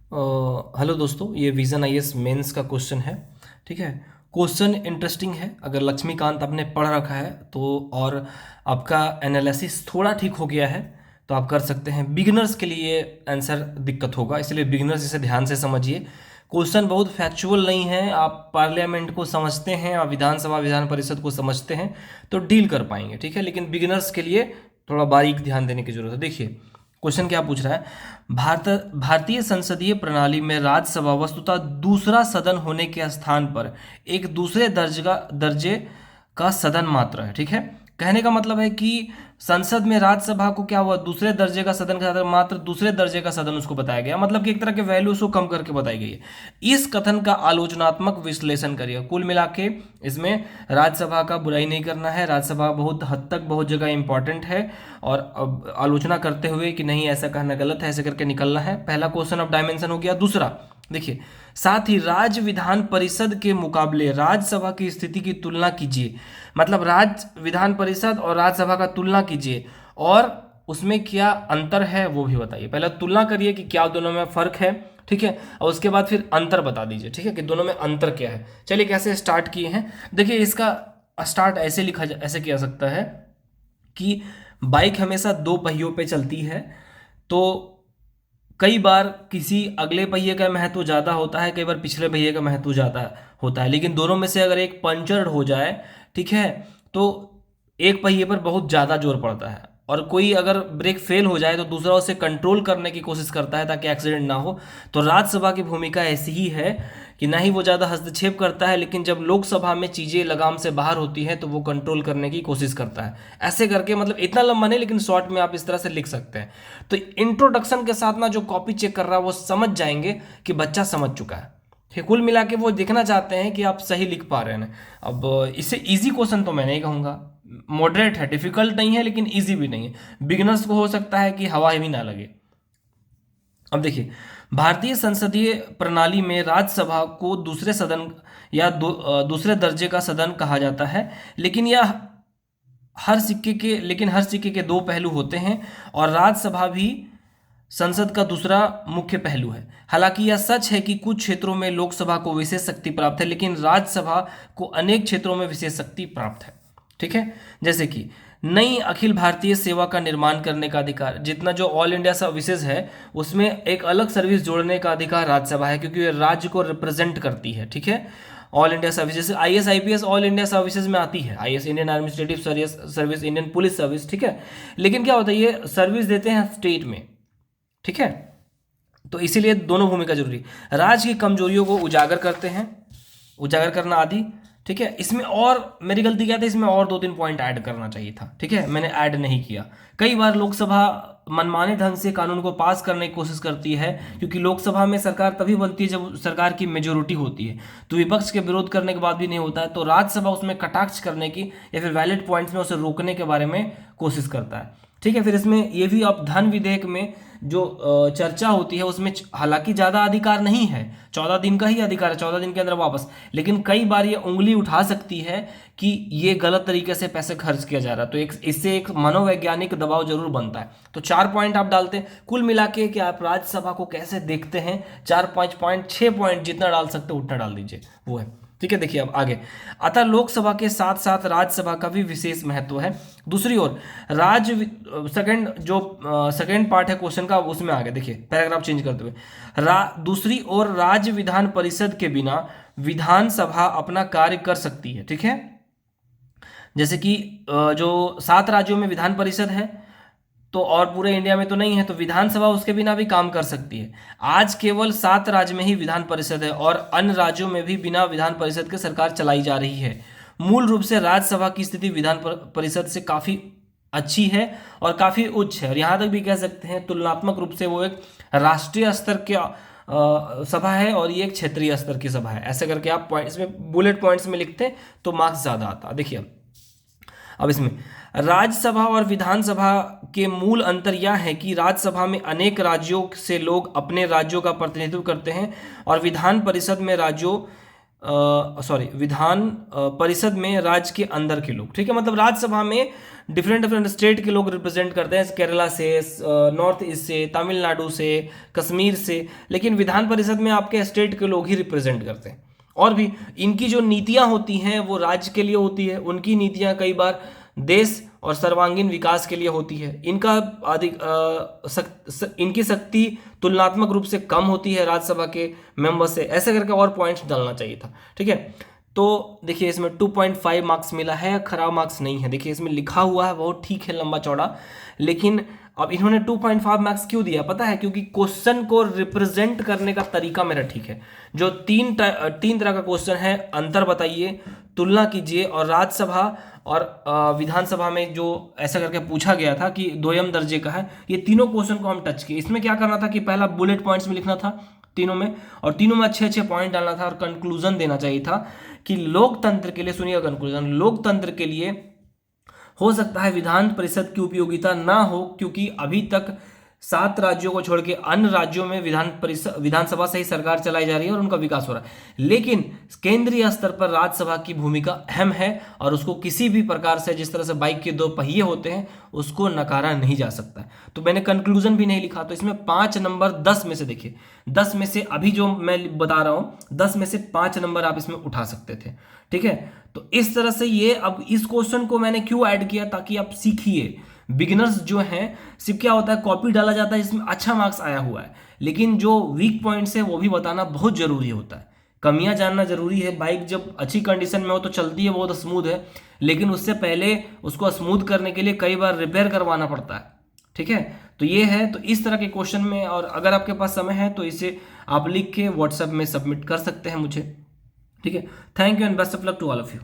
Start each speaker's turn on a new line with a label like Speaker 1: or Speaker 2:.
Speaker 1: Hello दोस्तों, ये vision IAS mains का क्वेश्चन है। ठीक है। क्वेश्चन इंटरेस्टिंग है। अगर लक्ष्मीकांत आपने पढ़ रखा है तो, और आपका एनालिसिस थोड़ा ठीक हो गया है तो आप कर सकते हैं। बिगिनर्स के लिए आंसर दिक्कत होगा, इसलिए बिगिनर्स इसे ध्यान से समझिए। क्वेश्चन बहुत फैक्चुअल नहीं है। आप पार्लियामेंट को समझते हैं, आप विधानसभा विधान परिषद को समझते हैं तो डील कर पाएंगे। ठीक है, लेकिन बिगिनर्स के लिए थोड़ा बारीक ध्यान देने की जरूरत है। देखिए क्वेश्चन क्या पूछ रहा है। भारतीय संसदीय प्रणाली में राज्यसभा वस्तुतः दूसरा सदन होने के स्थान पर एक दूसरे दर्जे का सदन मात्र है। ठीक है, कहने का मतलब है कि संसद में राज्यसभा को क्या हुआ, दूसरे दर्जे का सदन का सदन, मात्र दूसरे दर्जे का सदन उसको बताया गया, मतलब कि एक तरह के वैल्यूज को कम करके बताई गई है। इस कथन का आलोचनात्मक विश्लेषण करिए। कुल मिला के इसमें राज्यसभा का बुराई नहीं करना है। राज्यसभा बहुत हद तक बहुत जगह इंपॉर्टेंट है, और अब आलोचना करते हुए कि नहीं ऐसा कहना गलत है, ऐसे करके निकलना है। पहला क्वेश्चन ऑफ डायमेंशन हो गया। दूसरा देखिए, साथ ही राज्य विधान परिषद के मुकाबले राज्यसभा की स्थिति की तुलना कीजिए। मतलब राज्य विधान परिषद और राज्यसभा का तुलना कीजिए, और उसमें क्या अंतर है वो भी बताइए। पहले तुलना करिए कि क्या दोनों में फर्क है। ठीक है, और उसके बाद फिर अंतर बता दीजिए। ठीक है, कि दोनों में अंतर क्या है। चलिए कैसे स्टार्ट किए हैं। देखिए इसका स्टार्ट ऐसे किया सकता है कि बाइक हमेशा दो पहियों पे चलती है, तो कई बार किसी अगले पहिए का महत्व ज़्यादा होता है, कई बार पिछले पहिए का महत्व ज़्यादा होता है, लेकिन दोनों में से अगर एक पंचर हो जाए, ठीक है, तो एक पहिए पर बहुत ज़्यादा जोर पड़ता है, और कोई अगर ब्रेक फेल हो जाए तो दूसरा उसे कंट्रोल करने की कोशिश करता है ताकि एक्सीडेंट ना हो। तो राज्यसभा की भूमिका ऐसी ही है कि ना ही वो ज़्यादा हस्तक्षेप करता है, लेकिन जब लोकसभा में चीज़ें लगाम से बाहर होती हैं तो वो कंट्रोल करने की कोशिश करता है। ऐसे करके, मतलब इतना लंबा नहीं, लेकिन शॉर्ट में आप इस तरह से लिख सकते हैं। तो इंट्रोडक्शन के साथ ना जो कॉपी चेक कर रहा है वो समझ जाएंगे कि बच्चा समझ चुका है। ठीक, कुल मिला के वो देखना चाहते हैं कि आप सही लिख पा रहे हैं। अब इसे इजी क्वेश्चन तो मैं नहीं कहूँगा, मॉडरेट है, डिफिकल्ट नहीं है लेकिन इजी भी नहीं है। बिगिनर्स को हो सकता है कि हवा भी ना लगे। अब देखिए, भारतीय संसदीय प्रणाली में राज्यसभा को दूसरे सदन या दूसरे दर्जे का सदन कहा जाता है, लेकिन हर सिक्के के दो पहलू होते हैं, और राज्यसभा भी संसद का दूसरा मुख्य पहलू है। हालांकि यह सच है कि कुछ क्षेत्रों में लोकसभा को विशेष शक्ति प्राप्त है, लेकिन राज्यसभा को अनेक क्षेत्रों में विशेष शक्ति प्राप्त है। ठीक है, जैसे कि नई अखिल भारतीय सेवा का निर्माण करने का अधिकार, जितना जो ऑल इंडिया सर्विसेज है उसमें एक अलग सर्विस जोड़ने का अधिकार राज्यसभा है, क्योंकि ये राज्य को रिप्रेजेंट करती है। ठीक है, ऑल इंडिया सर्विस, जैसे IAS IPS all India services में आती है। IAS Indian administrative service, Indian police service. ठीक है, लेकिन क्या होता है, ये सर्विस देते हैं स्टेट में। ठीक है, तो इसीलिए दोनों भूमिका जरूरी। राज्य की कमजोरियों को उजागर करते हैं, उजागर करना आदि। ठीक है, इसमें और मेरी गलती क्या थी, इसमें और दो तीन पॉइंट ऐड करना चाहिए था। ठीक है, मैंने ऐड नहीं किया। कई बार लोकसभा मनमाने ढंग से कानून को पास करने की कोशिश करती है, क्योंकि लोकसभा में सरकार तभी बनती है जब सरकार की मेजोरिटी होती है, तो विपक्ष के विरोध करने के बाद भी नहीं होता है, तो राज्यसभा उसमें कटाक्ष करने की या फिर वैलिड पॉइंट्स में उसे रोकने के बारे में कोशिश करता है। ठीक है, फिर इसमें ये भी, अब धन विधेयक में जो चर्चा होती है उसमें हालांकि ज़्यादा अधिकार नहीं है, 14 दिन का ही अधिकार है, 14 दिन के अंदर वापस, लेकिन कई बार ये उंगली उठा सकती है कि ये गलत तरीके से पैसे खर्च किया जा रहा है, तो इससे एक मनोवैज्ञानिक दबाव जरूर बनता है। तो 4 पॉइंट आप डालते हैं। कुल मिला के कि आप राज्यसभा को कैसे देखते हैं, 4 5 पॉइंट 6 पॉइंट जितना डाल सकते हो उतना डाल दीजिए, वो है। ठीक है, देखिए अब आगे। अतः लोकसभा के साथ साथ राज्यसभा का भी विशेष महत्व है। दूसरी ओर सेकंड पार्ट है क्वेश्चन का, उसमें आगे देखिए पैराग्राफ चेंज करते हुए, दूसरी ओर राज्य विधान परिषद के बिना विधानसभा अपना कार्य कर सकती है। ठीक है, जैसे कि जो 7 राज्यों में विधान परिषद है, तो और पूरे इंडिया में तो नहीं है, तो विधानसभा उसके बिना भी काम कर सकती है। आज केवल 7 राज्य में ही विधान परिषद है, और अन्य राज्यों में भी बिना विधान परिषद के सरकार चलाई जा रही है। मूल रूप से राज्यसभा की स्थिति विधान परिषद से काफ़ी अच्छी है और काफ़ी उच्च है, और यहाँ तक भी कह सकते हैं तुलनात्मक रूप से वो एक राष्ट्रीय स्तर के सभा है और ये एक क्षेत्रीय स्तर की सभा है। ऐसे करके आप पॉइंट्स में, बुलेट पॉइंट्स में लिखते तो मार्क्स ज़्यादा आता। देखिए अब इसमें राज्यसभा और विधानसभा के मूल अंतर यह है कि राज्यसभा में अनेक राज्यों से लोग अपने राज्यों का प्रतिनिधित्व करते हैं, और विधान परिषद में विधान परिषद में राज्य के अंदर के लोग, ठीक है, मतलब राज्यसभा में डिफरेंट डिफरेंट स्टेट के लोग रिप्रेजेंट करते हैं, केरला से, नॉर्थ ईस्ट से, तमिलनाडु से, कश्मीर से, लेकिन विधान परिषद में आपके स्टेट के लोग ही रिप्रेजेंट करते हैं। और भी इनकी जो नीतियां होती हैं वो राज्य के लिए होती है, उनकी नीतियां कई बार देश और सर्वांगीण विकास के लिए होती है। इनका अधिक इनकी शक्ति तुलनात्मक रूप से कम होती है राज्यसभा के मेंबर से, ऐसे करके और पॉइंट्स डालना चाहिए था, ठीक है। तो देखिए इसमें 2.5 मार्क्स मिला है, खराब मार्क्स नहीं है। देखिए इसमें लिखा हुआ है बहुत ठीक है, लंबा चौड़ा, लेकिन अब इन्होंने 2.5 मार्क्स क्यों दिया पता है? क्योंकि क्वेश्चन को रिप्रेजेंट करने का तरीका मेरा ठीक है। जो तीन तरह का क्वेश्चन है, अंतर बताइए, तुलना कीजिए, और राज्यसभा और विधानसभा में जो ऐसा करके पूछा गया था कि दोयम दर्जे का है, ये तीनों क्वेश्चन को हम टच किए। इसमें क्या करना था कि पहला बुलेट पॉइंट्स में लिखना था तीनों में, और तीनों में अच्छे अच्छे पॉइंट डालना था, और कंक्लूजन देना चाहिए था कि लोकतंत्र के लिए, सुनिए कंक्लूजन, लोकतंत्र के लिए हो सकता है विधान परिषद की उपयोगिता ना हो, क्योंकि अभी तक 7 राज्यों को छोड़ के अन्य राज्यों में विधानसभा से ही सरकार चलाई जा रही है और उनका विकास हो रहा है, लेकिन केंद्रीय स्तर पर राज्यसभा की भूमिका अहम है, और उसको किसी भी प्रकार से, जिस तरह से बाइक के 2 पहिए होते हैं, उसको नकारा नहीं जा सकता। तो मैंने कंक्लूजन भी नहीं लिखा, तो इसमें 5 नंबर 10 में से, देखिए 10 में से अभी जो मैं बता रहा हूं 10 में से 5 नंबर आप इसमें उठा सकते थे, ठीक है। तो इस तरह से ये, अब इस क्वेश्चन को मैंने क्यों ऐड किया, ताकि आप सीखिए। बिगिनर्स जो हैं, सिर्फ क्या होता है, कॉपी डाला जाता है जिसमें अच्छा मार्क्स आया हुआ है, लेकिन जो वीक पॉइंट्स है वो भी बताना बहुत जरूरी होता है, कमियां जानना जरूरी है। बाइक जब अच्छी कंडीशन में हो तो चलती है बहुत स्मूथ है, लेकिन उससे पहले उसको स्मूथ करने के लिए कई बार रिपेयर करवाना पड़ता है, ठीक है। तो ये है, तो इस तरह के क्वेश्चन में, और अगर आपके पास समय है तो इसे आप लिख के व्हाट्सएप में सबमिट कर सकते हैं मुझे, ठीक है। Thank you and best of luck to all of you.